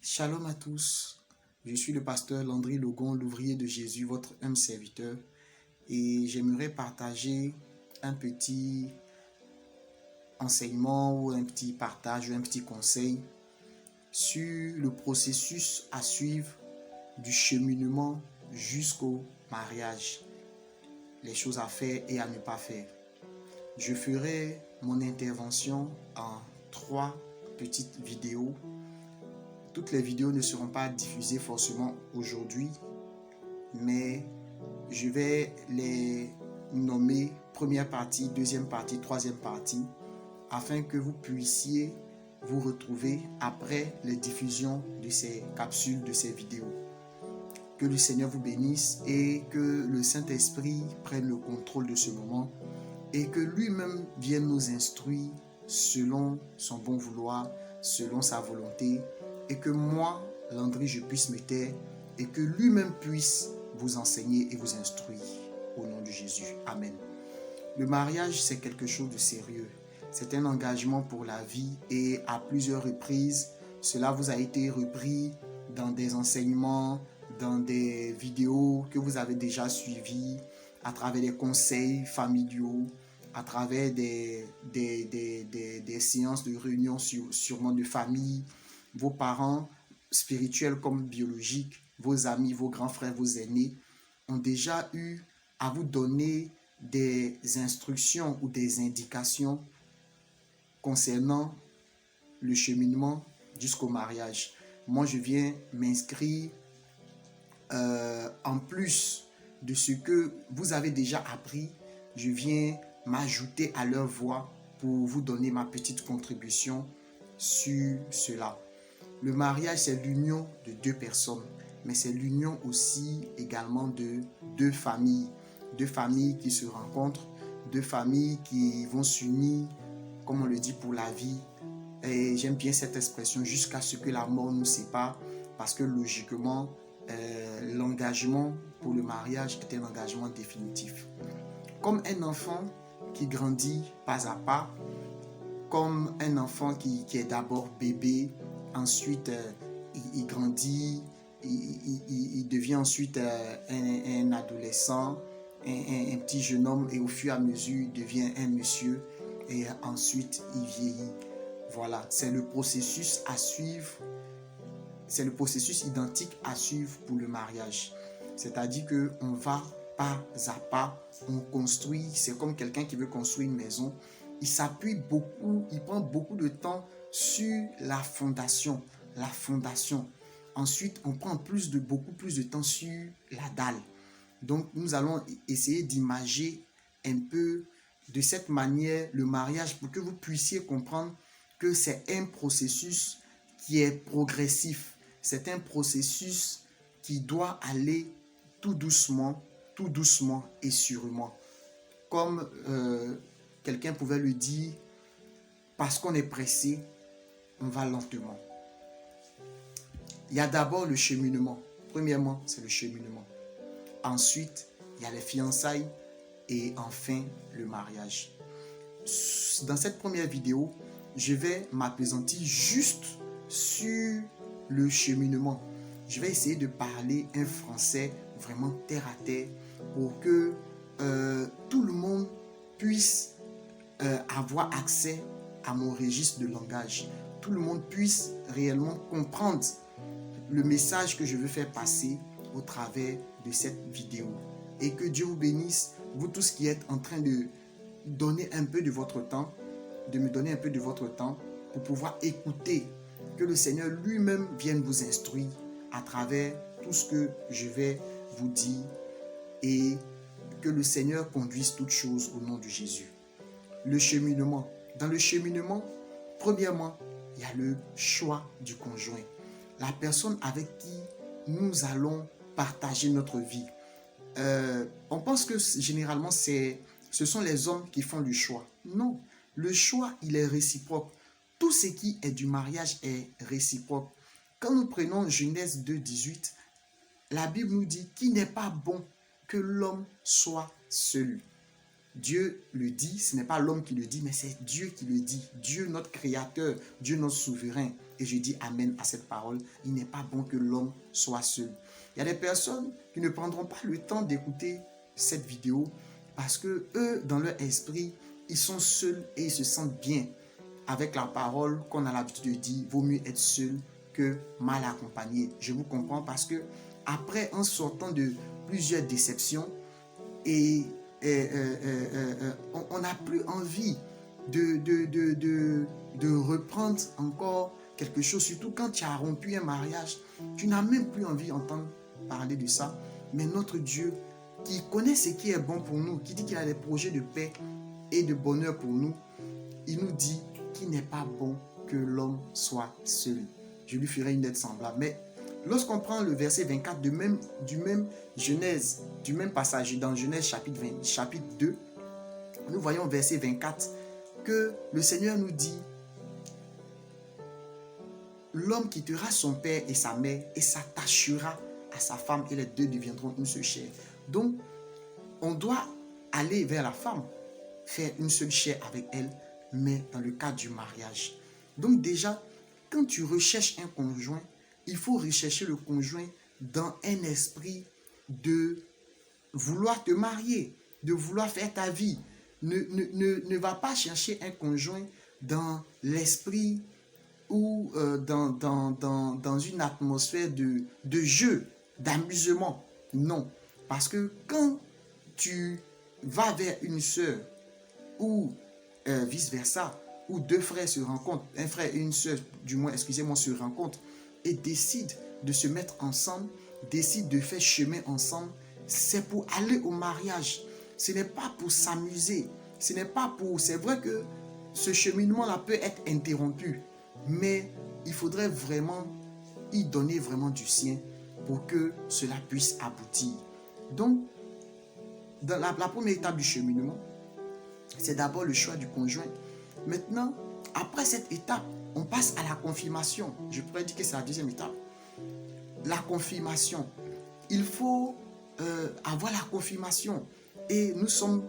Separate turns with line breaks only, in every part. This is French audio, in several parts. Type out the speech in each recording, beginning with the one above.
Shalom à tous, je suis le pasteur Landry Logon, l'ouvrier de Jésus, votre humble serviteur, et j'aimerais partager un petit enseignement ou un petit partage ou un petit conseil sur le processus à suivre du cheminement jusqu'au mariage, les choses à faire et à ne pas faire. Je ferai mon intervention en 3 petites vidéos. Toutes les vidéos ne seront pas diffusées forcément aujourd'hui, mais je vais les nommer première partie, deuxième partie, troisième partie, afin que vous puissiez vous retrouver après les diffusions de ces capsules, de ces vidéos. Que le Seigneur vous bénisse et que le Saint-Esprit prenne le contrôle de ce moment et que lui-même vienne nous instruire selon son bon vouloir, selon sa volonté, et que moi, Landry, je puisse me taire et que lui-même puisse vous enseigner et vous instruire au nom de Jésus. Amen. Le mariage, c'est quelque chose de sérieux. C'est un engagement pour la vie et à plusieurs reprises, cela vous a été repris dans des enseignements, dans des vidéos que vous avez déjà suivies, à travers des conseils familiaux, à travers des séances de réunion sûrement de famille, vos parents spirituels comme biologiques, vos amis, vos grands frères, vos aînés ont déjà eu à vous donner des instructions ou des indications concernant le cheminement jusqu'au mariage. Moi, je viens m'inscrire en plus de ce que vous avez déjà appris, je viens m'ajouter à leur voix pour vous donner ma petite contribution sur cela. Le mariage, c'est l'union de 2 personnes, mais c'est l'union aussi également de 2 familles. 2 familles qui se rencontrent, 2 familles qui vont s'unir, comme on le dit, pour la vie. Et j'aime bien cette expression, jusqu'à ce que la mort nous sépare, parce que logiquement, l'engagement pour le mariage est un engagement définitif. Comme un enfant qui grandit pas à pas, comme un enfant qui est d'abord bébé, ensuite il grandit, il devient ensuite un adolescent, un petit jeune homme, et au fur et à mesure il devient un monsieur et ensuite il vieillit. Voilà, c'est le processus à suivre. C'est le processus identique à suivre pour le mariage. C'est-à-dire qu'on va pas à pas, on construit. C'est comme quelqu'un qui veut construire une maison. Il s'appuie beaucoup, il prend beaucoup de temps sur la fondation. La fondation. Ensuite, on prend beaucoup plus de temps sur la dalle. Donc, nous allons essayer d'imager un peu de cette manière le mariage pour que vous puissiez comprendre que c'est un processus qui est progressif. C'est un processus qui doit aller tout doucement et sûrement. Comme quelqu'un pouvait le dire, parce qu'on est pressé, on va lentement. Il y a d'abord le cheminement. Premièrement, c'est le cheminement. Ensuite, il y a les fiançailles et enfin le mariage. Dans cette première vidéo, je vais m'appesantir juste sur le cheminement. Je vais essayer de parler un français vraiment terre à terre pour que tout le monde puisse avoir accès à mon registre de langage. Tout le monde puisse réellement comprendre le message que je veux faire passer au travers de cette vidéo. Et que Dieu vous bénisse, vous tous qui êtes en train de donner un peu de votre temps, de me donner un peu de votre temps pour pouvoir écouter, que le Seigneur lui-même vienne vous instruire à travers tout ce que je vais vous dire et que le Seigneur conduise toutes choses au nom de Jésus. Le cheminement. Dans le cheminement, premièrement, il y a le choix du conjoint. La personne avec qui nous allons partager notre vie. On pense que généralement, ce sont les hommes qui font le choix. Non, le choix, il est réciproque. Tout ce qui est du mariage est réciproque. Quand nous prenons Genèse 2, 18, la Bible nous dit qu'il n'est pas bon que l'homme soit seul. Dieu le dit, ce n'est pas l'homme qui le dit, mais c'est Dieu qui le dit. Dieu, notre créateur, Dieu, notre souverain. Et je dis amen à cette parole. Il n'est pas bon que l'homme soit seul. Il y a des personnes qui ne prendront pas le temps d'écouter cette vidéo parce que eux, dans leur esprit, ils sont seuls et ils se sentent bien avec la parole qu'on a l'habitude de dire. Vaut mieux être seul que mal accompagné. Je vous comprends parce que après, en sortant de plusieurs déceptions, et on n'a plus envie de reprendre encore quelque chose, surtout quand tu as rompu un mariage, tu n'as même plus envie d'entendre parler de ça. Mais notre Dieu, qui connaît ce qui est bon pour nous, qui dit qu'il a des projets de paix et de bonheur pour nous, il nous dit qu'il n'est pas bon que l'homme soit seul. Je lui ferai une aide semblable. Mais lorsqu'on prend le verset 24 du même Genèse, du même passage dans Genèse chapitre 2, nous voyons au verset 24 que le Seigneur nous dit: l'homme quittera son père et sa mère et s'attachera à sa femme et les deux deviendront une seule chair. Donc, on doit aller vers la femme, faire une seule chair avec elle, mais dans le cadre du mariage. Donc déjà, quand tu recherches un conjoint, il faut rechercher le conjoint dans un esprit de vouloir te marier, de vouloir faire ta vie. Ne va pas chercher un conjoint dans l'esprit ou dans une atmosphère de jeu, d'amusement. Non. Parce que quand tu vas vers une sœur ou vice-versa, où deux frères se rencontrent, un frère et une sœur, du moins, excusez-moi, se rencontrent et décident de se mettre ensemble, décident de faire chemin ensemble, c'est pour aller au mariage. Ce n'est pas pour s'amuser. Ce n'est pas pour... C'est vrai que ce cheminement-là peut être interrompu, mais il faudrait vraiment y donner vraiment du sien pour que cela puisse aboutir. Donc, dans la première étape du cheminement, c'est d'abord le choix du conjoint. Maintenant, après cette étape, on passe à la confirmation. Je pourrais dire que c'est la deuxième étape. La confirmation. Il faut avoir la confirmation. Et nous sommes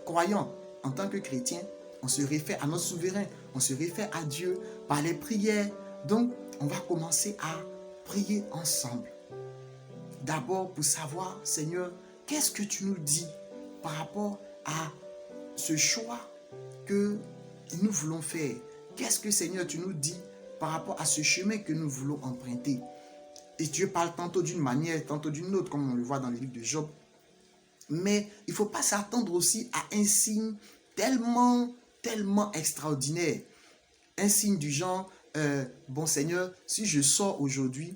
croyants. En tant que chrétiens, on se réfère à notre souverain. On se réfère à Dieu par les prières. Donc, on va commencer à prier ensemble. D'abord pour savoir, Seigneur, qu'est-ce que tu nous dis par rapport à ce choix que nous voulons faire? Qu'est-ce que, Seigneur, tu nous dis par rapport à ce chemin que nous voulons emprunter? Et Dieu parle tantôt d'une manière, tantôt d'une autre, comme on le voit dans le livre de Job. Mais il ne faut pas s'attendre aussi à un signe tellement extraordinaire. Un signe du genre, bon Seigneur, si je sors aujourd'hui,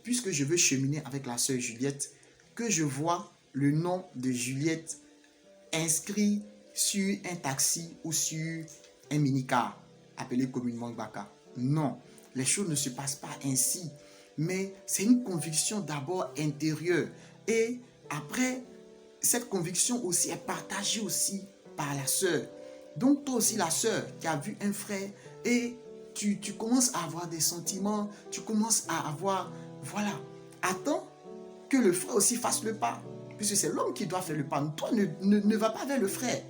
puisque je veux cheminer avec la sœur Juliette, que je vois le nom de Juliette inscrit sur un taxi ou sur un minicar, appelé communément Baka. Non, les choses ne se passent pas ainsi. Mais c'est une conviction d'abord intérieure. Et après, cette conviction aussi est partagée aussi par la sœur. Donc toi aussi la sœur qui a vu un frère et tu commences à avoir des sentiments, tu commences à avoir, voilà, attends que le frère aussi fasse le pas. Puisque c'est l'homme qui doit faire le pas. Toi, ne va pas vers le frère.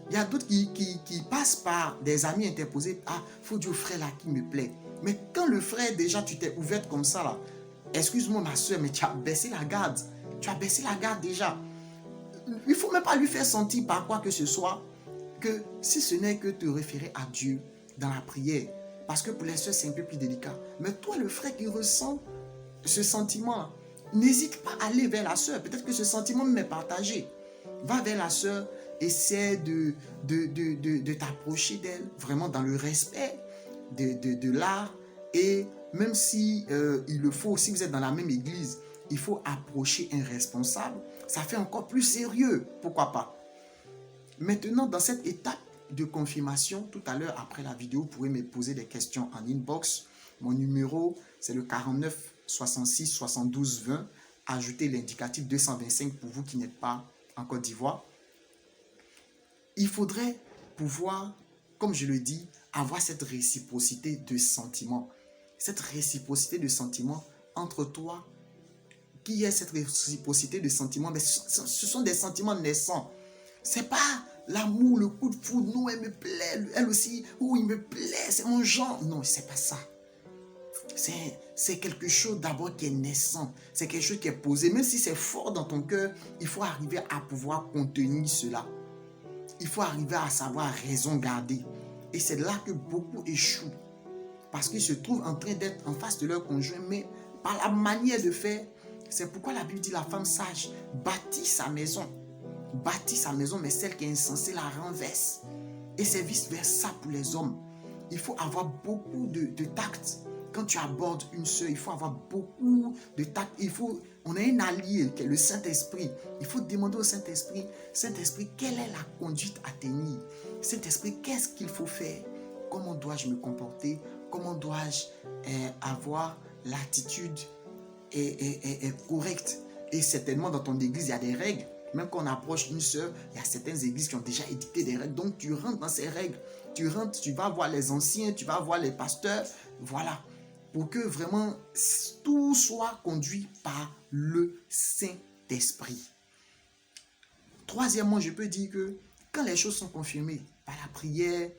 Il y a d'autres qui passent par des amis interposés. Ah, il faut dire au frère là qui me plaît. Mais quand le frère, déjà, tu t'es ouverte comme ça là, excuse-moi ma soeur, mais tu as baissé la garde. Tu as baissé la garde déjà. Il ne faut même pas lui faire sentir par quoi que ce soit que si ce n'est que te référer à Dieu dans la prière. Parce que pour les soeurs, c'est un peu plus délicat. Mais toi, le frère qui ressent ce sentiment, n'hésite pas à aller vers la sœur. Peut-être que ce sentiment m'est partagé. Va vers la sœur, essaie de t'approcher d'elle, vraiment dans le respect de l'art. Et même si il le faut, si vous êtes dans la même église, il faut approcher un responsable. Ça fait encore plus sérieux, pourquoi pas. Maintenant, dans cette étape de confirmation, tout à l'heure, après la vidéo, vous pourrez me poser des questions en inbox. Mon numéro, c'est le 49 66 72 20. Ajoutez l'indicatif 225 pour vous qui n'êtes pas en Côte d'Ivoire. Il faudrait pouvoir, comme je le dis, avoir cette réciprocité de sentiments. Cette réciprocité de sentiments entre toi. Qui est cette réciprocité de sentiments? Mais ce sont des sentiments naissants. Ce n'est pas l'amour, le coup de foudre, non, elle me plaît, elle aussi, oh, il me plaît, c'est mon genre. Non, c'est pas ça. C'est quelque chose d'abord qui est naissant, c'est quelque chose qui est posé. Même si c'est fort dans ton cœur, il faut arriver à pouvoir contenir cela. Il faut arriver à savoir raison garder. Et c'est là que beaucoup échouent. Parce qu'ils se trouvent en train d'être en face de leur conjoint, mais par la manière de faire, c'est pourquoi la Bible dit la femme sage bâtit sa maison. Bâtit sa maison, mais celle qui est insensée la renverse. Et c'est vice-versa pour les hommes. Il faut avoir beaucoup de tact. Quand tu abordes une sœur, il faut avoir beaucoup de tact. On a un allié qui est le Saint-Esprit. Il faut demander au Saint-Esprit, Saint-Esprit, quelle est la conduite à tenir? Saint-Esprit, qu'est-ce qu'il faut faire? Comment dois-je me comporter? Comment dois-je avoir l'attitude correcte? Et certainement dans ton église, il y a des règles. Même quand on approche une sœur, il y a certaines églises qui ont déjà édicté des règles. Donc tu rentres dans ces règles. Tu rentres, tu vas voir les anciens, tu vas voir les pasteurs. Voilà. Pour que vraiment tout soit conduit par le Saint-Esprit. Troisièmement, je peux dire que quand les choses sont confirmées par la prière,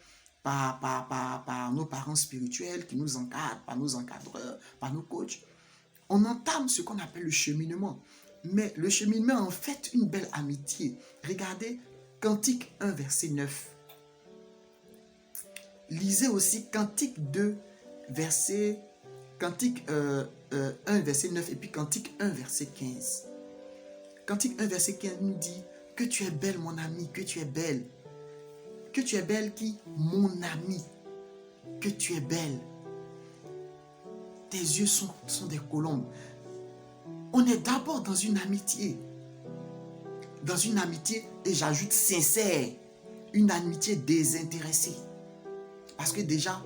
par nos parents spirituels qui nous encadrent, par nos encadreurs, par nos coachs, on entame ce qu'on appelle le cheminement. Mais le cheminement en fait une belle amitié. Regardez Cantique 1, verset 9. Lisez aussi Cantique 2, verset... Cantique 1, verset 9 et puis Cantique 1, verset 15. Cantique 1, verset 15 nous dit que tu es belle, mon ami, que tu es belle. Que tu es belle qui? Mon ami. Que tu es belle. Tes yeux sont des colombes. On est d'abord dans une amitié. Dans une amitié, et j'ajoute sincère. Une amitié désintéressée. Parce que déjà,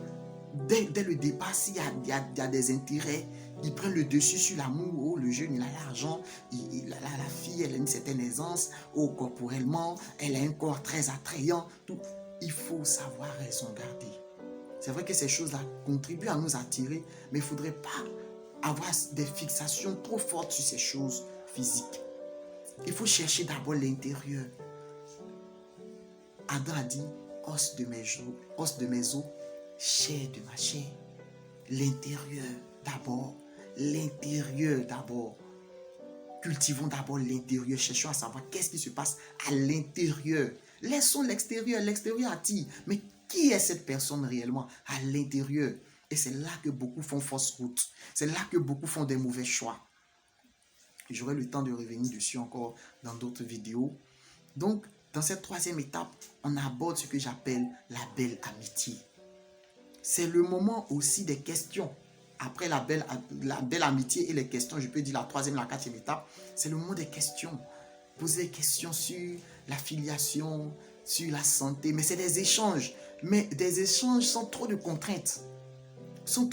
dès le départ, s'il y a des intérêts, ils prennent le dessus sur l'amour. Oh, le jeune, il a l'argent. La fille, elle a une certaine aisance. Oh, corporellement, elle a un corps très attrayant. Tout. Il faut savoir raison garder. C'est vrai que ces choses-là contribuent à nous attirer, mais il ne faudrait pas avoir des fixations trop fortes sur ces choses physiques. Il faut chercher d'abord l'intérieur. Adam a dit, os de mes os, chair de ma chair. L'intérieur d'abord. L'intérieur d'abord. Cultivons d'abord l'intérieur. Cherchons à savoir qu'est-ce qui se passe à l'intérieur. Laissons l'extérieur. L'extérieur attire. Mais qui est cette personne réellement à l'intérieur? Et c'est là que beaucoup font fausse route. C'est là que beaucoup font des mauvais choix. J'aurai le temps de revenir dessus encore dans d'autres vidéos. Donc, dans cette troisième étape, on aborde ce que j'appelle la belle amitié. C'est le moment aussi des questions. Après la belle amitié et les questions, je peux dire la troisième, la quatrième étape, c'est le moment des questions. Poser des questions sur la filiation, sur la santé, mais c'est des échanges. Mais des échanges sans trop de contraintes. Sans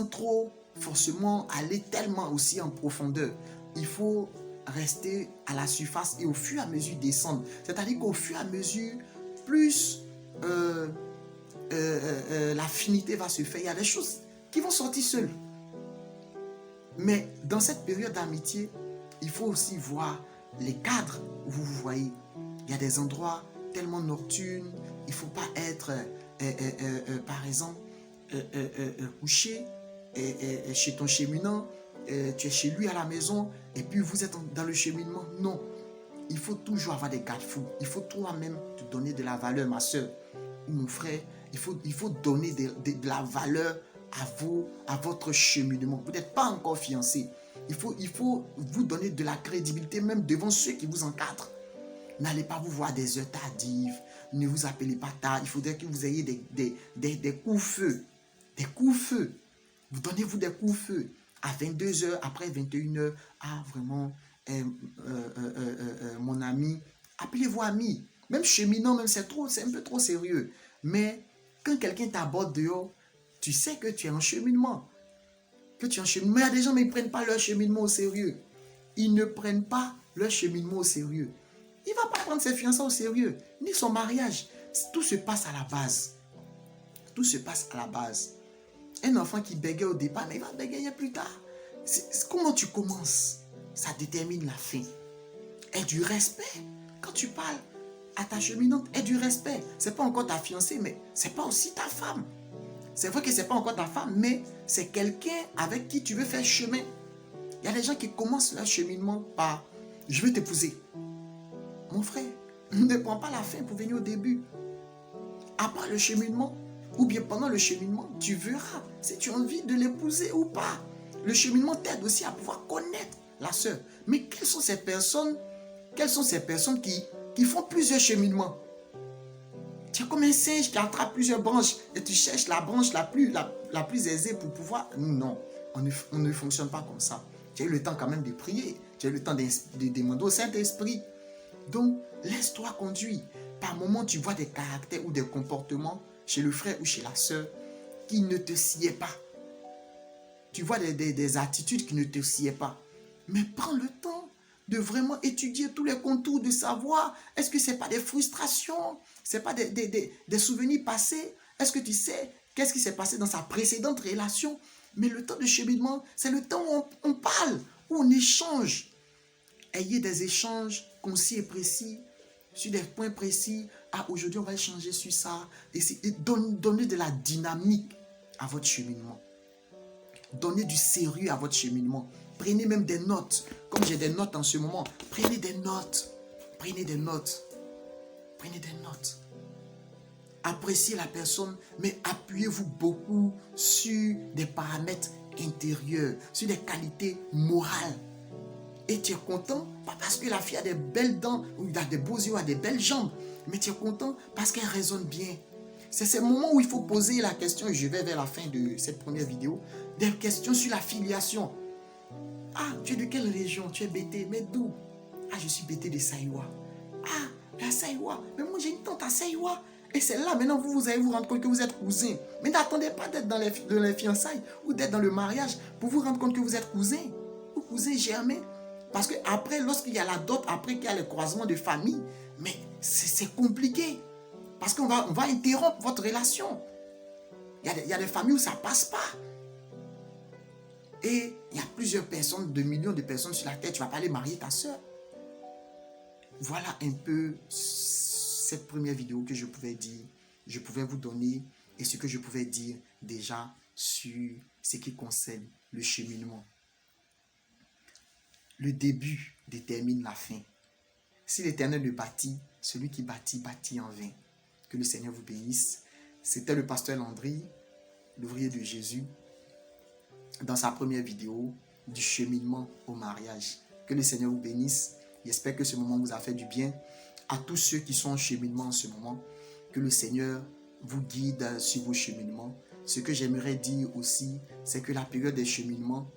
trop forcément aller tellement aussi en profondeur. Il faut rester à la surface et au fur et à mesure descendre. C'est-à-dire qu'au fur et à mesure, plus l'affinité va se faire, il y a des choses qui vont sortir seules. Mais dans cette période d'amitié, il faut aussi voir les cadres où vous vous voyez. Il y a des endroits tellement nocturnes, il ne faut pas être, par exemple, couché chez ton cheminant, tu es chez lui à la maison et puis vous êtes dans le cheminement. Non, il faut toujours avoir des garde-fous. Il faut toi-même te donner de la valeur, ma soeur ou mon frère. Il faut donner de la valeur à votre cheminement. Vous n'êtes pas encore fiancé. Il faut vous donner de la crédibilité même devant ceux qui vous encadrent. N'allez pas vous voir des heures tardives. Ne vous appelez pas tard. Il faudrait que vous ayez des coups-feu. Des coups-feu. Vous donnez-vous des coups-feu. À 22h, après 21h, ah vraiment, mon ami, appelez-vous ami. Même cheminant, même c'est un peu trop sérieux. Mais quand quelqu'un t'aborde dehors, tu sais que tu es en cheminement. Mais il y a des gens, mais ils ne prennent pas leur cheminement au sérieux. Ils ne prennent pas leur cheminement au sérieux. Il ne va pas prendre ses fiançailles au sérieux, ni son mariage. Tout se passe à la base. Tout se passe à la base. Un enfant qui bégaye au départ, mais il va bégayer plus tard. Comment tu commences, ça détermine la fin. Et du respect. Quand tu parles, à ta cheminante ait du respect. Ce n'est pas encore ta fiancée, mais ce n'est pas aussi ta femme. C'est vrai que ce n'est pas encore ta femme, mais c'est quelqu'un avec qui tu veux faire chemin. Il y a des gens qui commencent leur cheminement par « je veux t'épouser ». Mon frère, ne prends pas la fin pour venir au début. Après le cheminement, ou bien pendant le cheminement, tu verras si tu as envie de l'épouser ou pas. Le cheminement t'aide aussi à pouvoir connaître la sœur. Mais quelles sont ces personnes qui font plusieurs cheminements? Tu es comme un singe qui attrape plusieurs branches et tu cherches la branche la plus aisée pour pouvoir... Non, on ne fonctionne pas comme ça. Tu as eu le temps quand même de prier. Tu as eu le temps de demander au Saint-Esprit. Donc, laisse-toi conduire. Par moments, tu vois des caractères ou des comportements chez le frère ou chez la sœur qui ne te sied pas. Tu vois des attitudes qui ne te sied pas. Mais prends le temps de vraiment étudier tous les contours, de savoir est-ce que ce n'est pas des frustrations, ce n'est pas des souvenirs passés. Est-ce que tu sais qu'est-ce qui s'est passé dans sa précédente relation? Mais le temps de cheminement, c'est le temps où on parle, où on échange. Ayez des échanges concis et précis sur des points précis. Ah, aujourd'hui, on va échanger sur ça. Et donnez de la dynamique à votre cheminement. Donnez du sérieux à votre cheminement. Prenez même des notes. Comme j'ai des notes en ce moment, prenez des notes. Prenez des notes. Prenez des notes. Appréciez la personne, mais appuyez-vous beaucoup sur des paramètres intérieurs, sur des qualités morales. Et tu es content, pas parce que la fille a des belles dents, ou a des beaux yeux, ou a des belles jambes, mais tu es content parce qu'elle raisonne bien. C'est ce moment où il faut poser la question, et je vais vers la fin de cette première vidéo, des questions sur la filiation. Ah, tu es de quelle région? Tu es Bété, mais d'où? Ah, je suis Bété de Saïwa. Ah, à Saïwa. Mais moi, j'ai une tante à Saïwa. Et c'est là, maintenant, vous allez vous rendre compte que vous êtes cousins. Mais n'attendez pas d'être dans les fiançailles ou d'être dans le mariage pour vous rendre compte que vous êtes cousins ou cousins germains. Parce que après, lorsqu'il y a la dot, après qu'il y a le croisement de famille, mais c'est compliqué. Parce qu'on va interrompre votre relation. Il y a des familles où ça ne passe pas. Et il y a plusieurs personnes, 2 millions de personnes sur la terre, tu ne vas pas aller marier ta soeur. Voilà un peu cette première vidéo que je pouvais dire, je pouvais vous donner et ce que je pouvais dire déjà sur ce qui concerne le cheminement. Le début détermine la fin. Si l'Éternel le bâtit, celui qui bâtit, bâtit en vain. Que le Seigneur vous bénisse. C'était le pasteur Landry, l'ouvrier de Jésus, dans sa première vidéo du cheminement au mariage. Que le Seigneur vous bénisse. J'espère que ce moment vous a fait du bien. À tous ceux qui sont en cheminement en ce moment, que le Seigneur vous guide sur vos cheminements. Ce que j'aimerais dire aussi, c'est que la période du cheminement,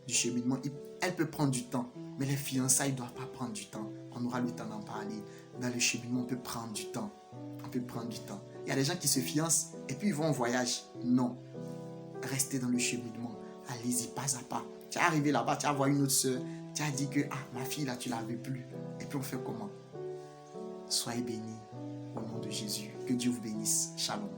elle peut prendre du temps. Mais les fiançailles ne doivent pas prendre du temps. On aura le temps d'en parler. Dans le cheminement, on peut prendre du temps. On peut prendre du temps. Il y a des gens qui se fiancent et puis ils vont en voyage. Non. Restez dans le cheminement. Allez-y pas à pas. Tu es arrivé là-bas, tu as vu une autre soeur. Tu as dit que ma fille là, tu ne l'avais plus. Et puis on fait comment? Soyez bénis au nom de Jésus. Que Dieu vous bénisse. Shalom.